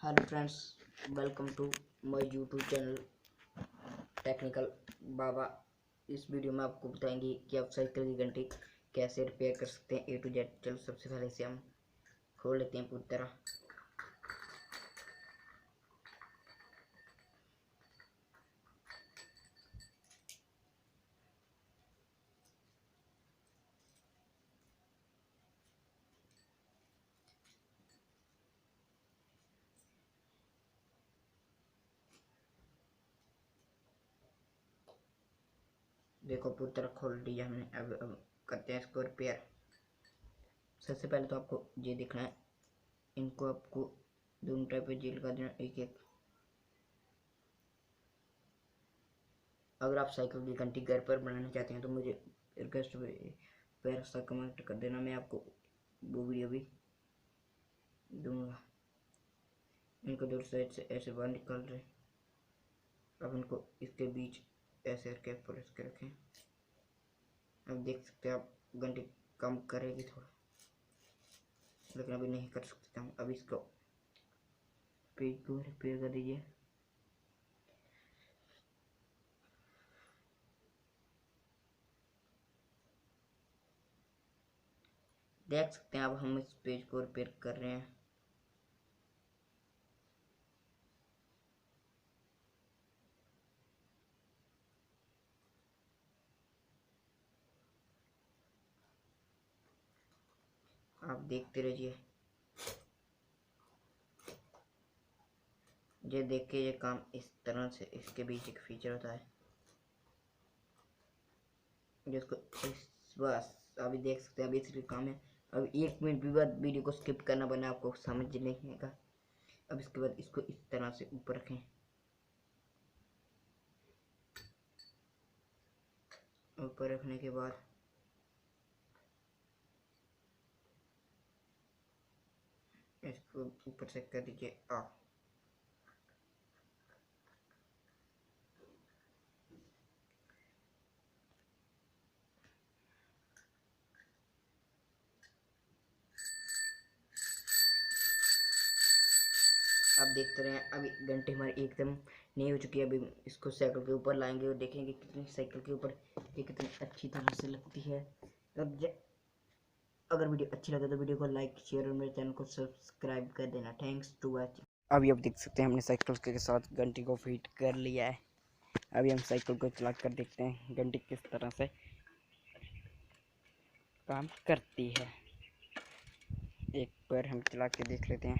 Hello friends, welcome to my YouTube channel technical Baba. इस वीडियो में आपको बताएंगे कि आप साइकिल की घंटी कैसे रिपेयर कर सकते हैं A to Z। चलो सबसे पहले इसे हम खोल लेते हैं पूरी तरह। देखो पूरी तरह खोल लिया हमने। अब करते हैं इसको रिपेयर। सबसे पहले तो आपको ये देखना है, इनको आपको दोनों टाइप पे जी लगा देना, एक एक। अगर आप साइकिल की घंटी घर पर बनाना चाहते हैं तो मुझे रिक्वेस्ट पर सा कमेंट कर देना, मैं आपको वो वीडियो भी दूंगा। इनको दो साइड से ऐसे बाहर निकाल रहे। अब इनको इसके बीच ऐसे करके पुलिस के रखें। अब देख सकते हैं आप घंटी कम करेगी थोड़ा, लेकिन अभी नहीं कर सकते हम। अब इसको पेज को रिपेयर कर दीजिए। देख सकते हैं अब हम इस पेज को रिपेयर कर रहे हैं। आप देखते रहिए, ये देखिए ये काम इस तरह से। इसके बीच एक फीचर होता है जिसको इस बस अभी देख सकते हैं। अभी इसलिए काम है। अब 1 मिनट भी बाद वीडियो को स्किप करना बना, आपको समझ नहीं आएगा। अब इसके बाद इसको इस तरह से ऊपर रखें। ऊपर रखने के बाद इसको ऊपर से कर दीजिए ऑफ। आप देखते रहे, अभी घंटे हमारी एकदम नहीं हो चुकी है। अभी इसको साइकिल के ऊपर लाएंगे और देखेंगे कितनी साइकिल के ऊपर ये कितनी अच्छी तरह से लगती है। अगर वीडियो अच्छी लगे तो वीडियो को लाइक शेयर और मेरे चैनल को सब्सक्राइब कर देना। Thanks to watching. अभी आप देख सकते हैं हमने साइकिल के साथ घंटी को फिट कर लिया है। अभी हम साइकिल को चला कर देखते हैं घंटी किस तरह से काम करती है। एक बार हम चला के देख लेते हैं।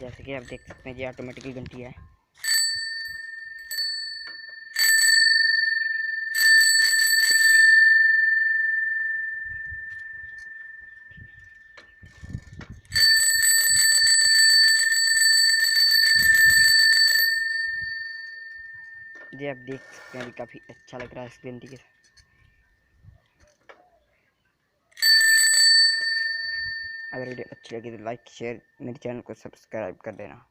जैसे कि आप देख सकते हैं ये ऑटोमेटिकली घंटी है। ये आप देख सकते हैं अभी काफ़ी अच्छा लग रहा है इस घंटी के साथ। अगर वीडियो अच्छी लगी तो लाइक शेयर, मेरे चैनल को सब्सक्राइब कर देना।